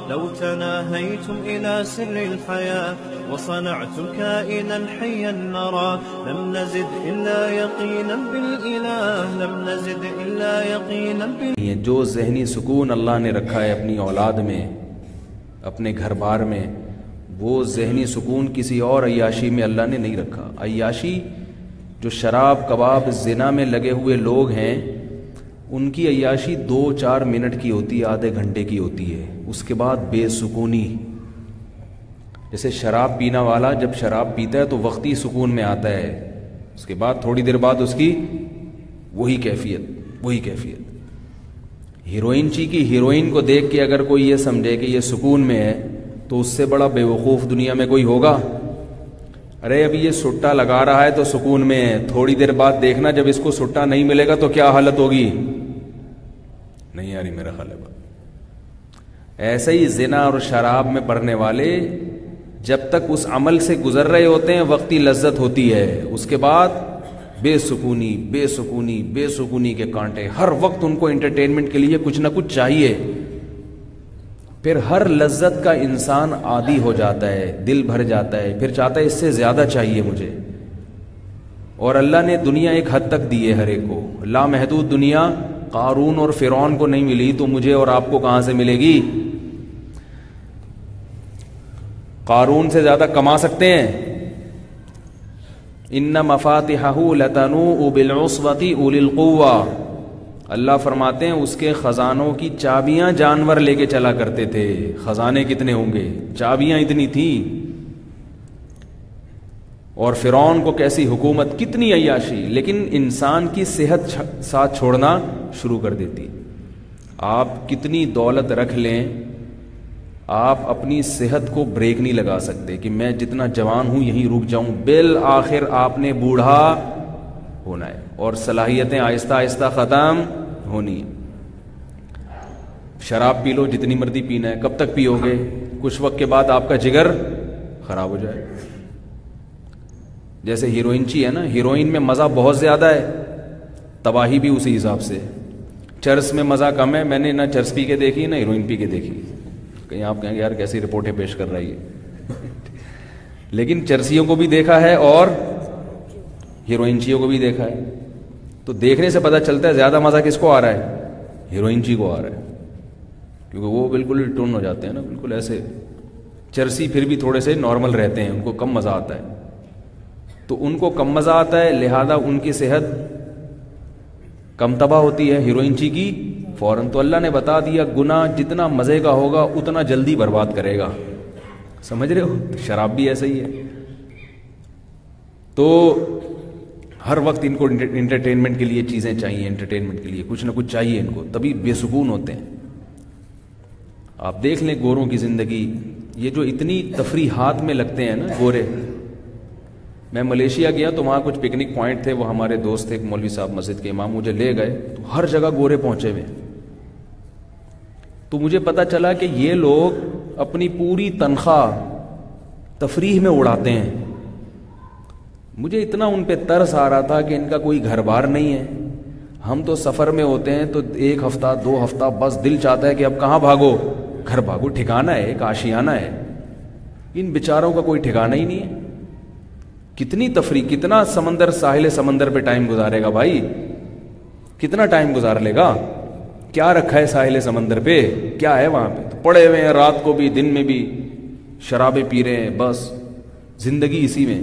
لو تناهيتم إلى سر الحياة وصنعتم كائنا حيا نرى لم نزد إلا يقينا بالإله لم نزد إلا يقينا بالإله. جو ذہنی سکون اللہ نے رکھا ہے اپنی اولاد میں، اپنے گھر بار میں، وہ ذہنی سکون کسی اور عیاشی میں اللہ نے نہیں رکھا. عیاشی جو شراب کباب زنا میں لگے ہوئے لوگ ہیں، ان کی عیاشی 2-4 منٹ کی ہوتی ہے، آدھے گھنٹے کی ہوتی ہے، اس کے بعد بے سکونی. جیسے شراب پینا والا جب شراب پیتا ہے تو وقتی سکون میں آتا ہے، اس کے بعد تھوڑی دیر بعد اس کی وہی کیفیت. ہیروئن کی ہیروئن کو دیکھ کے اگر کوئی یہ سمجھے کہ یہ سکون میں ہے تو اس سے بڑا بے وقوف دنیا میں کوئی ہوگا؟ ارے ابھی یہ سٹا لگا رہا ہے تو سکون میں ہے، تھوڑی دیر بعد دیکھنا جب اس کو سٹا نہیں ملے گا تو کیا حالت ہوگی. نہیں یاری میرا خیال ہے. ایسے ہی زنا اور شراب میں پڑنے والے جب تک اس عمل سے گزر رہے ہوتے ہیں وقتی لذت ہوتی ہے، اس کے بعد بے سکونی کے کانٹے. ہر وقت ان کو انٹرٹینمنٹ کے لیے کچھ نہ کچھ چاہیے. پھر ہر لذت کا انسان عادی ہو جاتا ہے، دل بھر جاتا ہے، پھر چاہتا ہے اس سے زیادہ چاہیے مجھے. اور اللہ نے دنیا ایک حد تک دی ہے ہر ایک کو، لامحدود دنیا. قارون اور فرعون کو نہیں ملی تو مجھے اور آپ کو کہاں سے ملے گی؟ قارون سے زیادہ کما سکتے ہیں. ان مفاتحہ لتنوء بالعصبۃ اولی القوہ. اللہ فرماتے ہیں اس کے خزانوں کی چابیاں جانور لے کے چلا کرتے تھے. خزانے کتنے ہوں گے، چابیاں اتنی تھیں. اور فرعون کو کیسی حکومت، کتنی عیاشی، لیکن انسان کی صحت ساتھ چھوڑنا شروع کر دیتی. آپ کتنی دولت رکھ لیں، آپ اپنی صحت کو بریک نہیں لگا سکتے کہ میں جتنا جوان ہوں یہیں رک جاؤں. بالآخر آپ نے بوڑھا ہونا ہے اور صلاحیتیں آہستہ آہستہ ختم ہونی. شراب پی لو جتنی مرضی پینا ہے، کب تک پیو گے؟ کچھ وقت کے بعد آپ کا جگر خراب ہو جائے. جیسے ہیروئنچی ہے نا، ہیروئن میں مزہ بہت زیادہ ہے، تباہی بھی اسی حساب سے. چرس میں مزہ کم ہے. میں نے نہ چرس پی کے دیکھی نہ ہیروئن پی کے دیکھی. کہیں آپ کہیں گے یار کیسی رپورٹیں پیش کر رہی ہے. لیکن چرسیوں کو بھی دیکھا ہے اور ہیروئنچیوں کو بھی دیکھا ہے. تو دیکھنے سے پتہ چلتا ہے زیادہ مزہ کس کو آ رہا ہے؟ ہیروئنچی کو آ رہا ہے، کیونکہ وہ بالکل ٹون ہو جاتے ہیں نا، بالکل ایسے. چرسی پھر بھی تھوڑے سے نارمل رہتے ہیں، ان کو کم مزہ آتا ہے. تو ان کو کم مزہ آتا ہے، لہذا ان کی صحت کم تباہ ہوتی ہے، ہیروئنچی کی فوراً. تو اللہ نے بتا دیا گناہ جتنا مزے کا ہوگا اتنا جلدی برباد کرے گا. سمجھ رہے ہو؟ شراب بھی ایسا ہی ہے. تو ہر وقت ان کو انٹرٹینمنٹ کے لیے چیزیں چاہیے، انٹرٹینمنٹ کے لیے کچھ نہ کچھ چاہیے ان کو، تبھی بے سکون ہوتے ہیں. آپ دیکھ لیں گوروں کی زندگی، یہ جو اتنی تفریحات میں لگتے ہیں نا گورے. میں ملیشیا گیا تو وہاں کچھ پکنک پوائنٹ تھے، وہ ہمارے دوست تھے، ایک مولوی صاحب مسجد کے امام، مجھے لے گئے تو ہر جگہ گورے پہنچے ہوئے. تو مجھے پتا چلا کہ یہ لوگ اپنی پوری تنخواہ تفریح میں اڑاتے ہیں. مجھے اتنا ان پہ ترس آ رہا تھا کہ ان کا کوئی گھر بار نہیں ہے. ہم تو سفر میں ہوتے ہیں تو 1 ہفتہ 2 ہفتہ بس دل چاہتا ہے کہ اب کہاں بھاگو، گھر بھاگو، ٹھکانہ ہے، ایک آشیانہ ہے. ان بیچاروں کا کوئی ٹھکانہ ہی نہیں ہے. کتنی تفریح، کتنا سمندر، ساحل سمندر پہ ٹائم گزارے گا بھائی؟ کتنا ٹائم گزار لے گا؟ کیا رکھا ہے ساحل سمندر پہ؟ کیا ہے وہاں پہ؟ تو پڑے ہوئے ہیں رات کو بھی دن میں بھی، شرابیں پی رہے ہیں، بس زندگی اسی میں.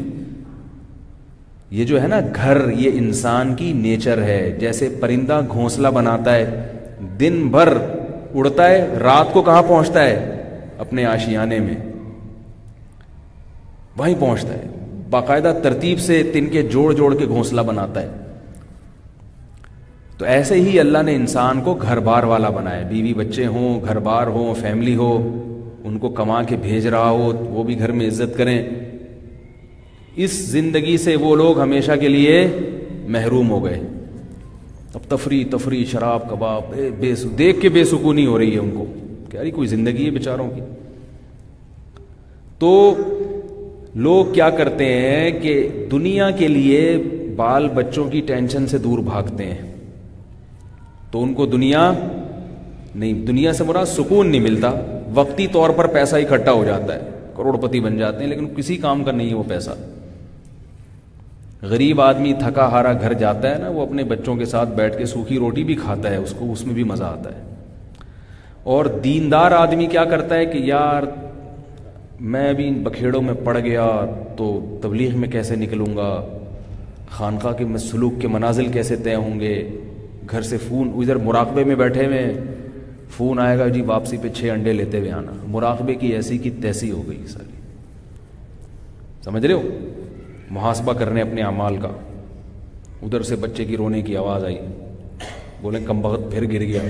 یہ جو ہے نا گھر، یہ انسان کی نیچر ہے. جیسے پرندہ گھونسلہ بناتا ہے، دن بھر اڑتا ہے، رات کو کہاں پہنچتا ہے؟ اپنے آشیانے میں وہیں پہنچتا ہے. باقاعدہ ترتیب سے تنکے جوڑ جوڑ کے گھونسلہ بناتا ہے. تو ایسے ہی اللہ نے انسان کو گھر بار والا بنایا. بیوی بچے ہوں، گھر بار ہو، فیملی ہو، ان کو کما کے بھیج رہا ہو، وہ بھی گھر میں عزت کریں. اس زندگی سے وہ لوگ ہمیشہ کے لیے محروم ہو گئے. اب تفریح شراب کباب دیکھ کے بے سکونی ہو رہی ہے ان کو کہ یار کوئی زندگی ہے بیچاروں کی. تو لوگ کیا کرتے ہیں کہ دنیا کے لیے بال بچوں کی ٹینشن سے دور بھاگتے ہیں. تو ان کو دنیا سے مراد سکون نہیں ملتا. وقتی طور پر پیسہ اکٹھا ہو جاتا ہے, کروڑ پتی بن جاتے ہیں, لیکن کسی کام کا نہیں ہے وہ پیسہ. غریب آدمی تھکا ہارا گھر جاتا ہے نا, وہ اپنے بچوں کے ساتھ بیٹھ کے سوکھی روٹی بھی کھاتا ہے, اس کو اس میں بھی مزہ آتا ہے. اور دیندار آدمی کیا کرتا ہے کہ یار میں بھی ان بکھیڑوں میں پڑ گیا تو تبلیغ میں کیسے نکلوں گا, خانقاہ کے سلوک کے منازل کیسے طے ہوں گے, گھر سے فون, ادھر مراقبے میں بیٹھے ہوئے فون آئے گا جی واپسی پہ 6 انڈے لیتے ہوئے آنا. مراقبے کی ایسی کی تیسی ہو گئی ساری, سمجھ رہے ہو, محاسبہ کرنے اپنے اعمال کا. ادھر سے بچے کی رونے کی آواز آئی, بولے کم بخت پھر گر گیا.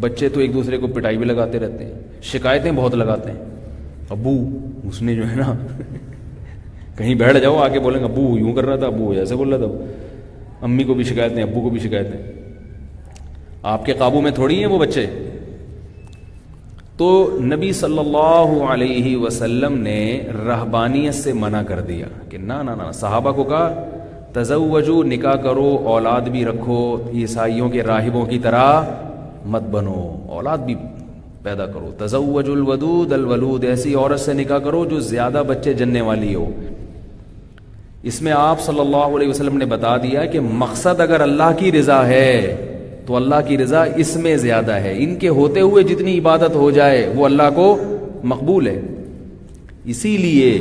بچے تو ایک دوسرے کو پٹائی بھی لگاتے رہتے ہیں, شکایتیں بہت لگاتے ہیں. ابو اس نے جو ہے نا کہیں بیٹھ جاؤ آگے بولیں گے ابو یوں کر رہا تھا, ابو ایسے بول رہا تھا. امی کو بھی شکایتیں, ابو کو بھی شکایتیں. آپ کے قابو میں تھوڑی ہیں وہ بچے. تو نبی صلی اللہ علیہ وسلم نے رہبانیت سے منع کر دیا کہ نہ نہ نہ. صحابہ کو کہا تزوجو, نکاح کرو, اولاد بھی رکھو, عیسائیوں کے راہبوں کی طرح مت بنو, اولاد بھی پیدا کرو. تزوج الودود الولود, ایسی عورت سے نکاح کرو جو زیادہ بچے جننے والی ہو. اس میں آپ صلی اللہ علیہ وسلم نے بتا دیا کہ مقصد اگر اللہ کی رضا ہے تو اللہ کی رضا اس میں زیادہ ہے. ان کے ہوتے ہوئے جتنی عبادت ہو جائے وہ اللہ کو مقبول ہے. اسی لیے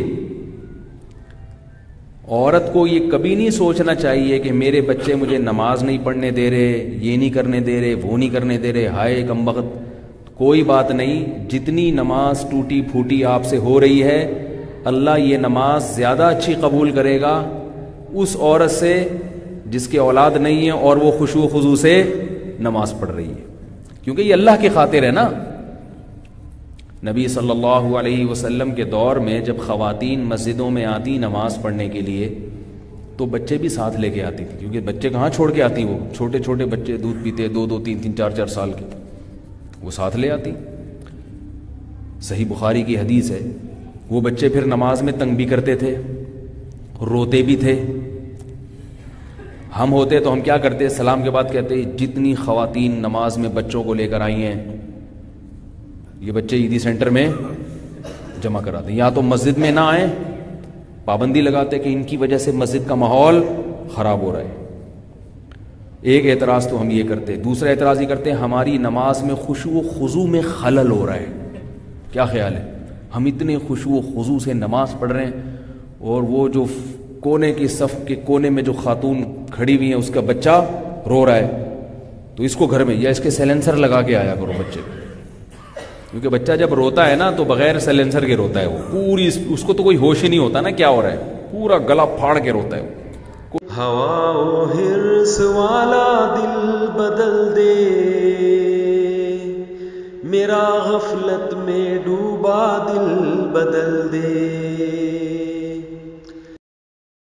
عورت کو یہ کبھی نہیں سوچنا چاہیے کہ میرے بچے مجھے نماز نہیں پڑھنے دے رہے, یہ نہیں کرنے دے رہے, وہ نہیں کرنے دے رہے, ہائے کم بخت. کوئی بات نہیں, جتنی نماز ٹوٹی پھوٹی آپ سے ہو رہی ہے اللہ یہ نماز زیادہ اچھی قبول کرے گا اس عورت سے جس کے اولاد نہیں ہے اور وہ خشوع و خضوع سے نماز پڑھ رہی ہے, کیونکہ یہ اللہ کی خاطر ہے نا. نبی صلی اللہ علیہ وسلم کے دور میں جب خواتین مسجدوں میں آتی نماز پڑھنے کے لیے تو بچے بھی ساتھ لے کے آتی تھی, کیونکہ بچے کہاں چھوڑ کے آتی, وہ چھوٹے چھوٹے بچے دودھ پیتے 2-2 3-3 4-4 سال کے, وہ ساتھ لے آتی. صحیح بخاری کی حدیث ہے, وہ بچے پھر نماز میں تنگ بھی کرتے تھے, روتے بھی تھے. ہم ہوتے تو ہم کیا کرتے, سلام کے بعد کہتے جتنی خواتین نماز میں بچوں کو لے کر آئی ہیں یہ بچے عیدی سینٹر میں جمع کراتے, یا تو مسجد میں نہ آئیں, پابندی لگاتے کہ ان کی وجہ سے مسجد کا ماحول خراب ہو رہا ہے. ایک اعتراض تو ہم یہ کرتے. دوسرا اعتراض یہ کرتے ہماری نماز میں خشوع و خضوع میں خلل ہو رہا ہے. کیا خیال ہے, ہم اتنے خشوع و خضوع سے نماز پڑھ رہے ہیں اور وہ جو کونے کی صف کے کونے میں جو خاتون کھڑی ہوئی ہیں اس کا بچہ رو رہا ہے, تو اس کو گھر میں یا اس کے سیلنسر لگا کے آیا کرو بچے, کیونکہ بچہ جب روتا ہے نا تو بغیر سیلنسر کے روتا ہے, وہ پوری اس کو تو کوئی ہوش ہی نہیں ہوتا نا کیا ہو رہا ہے, پورا گلا پھاڑ کے روتا ہے. ہوا و حرص والا دل بدل دے, میرا غفلت میں ڈوبا دل بدل دے.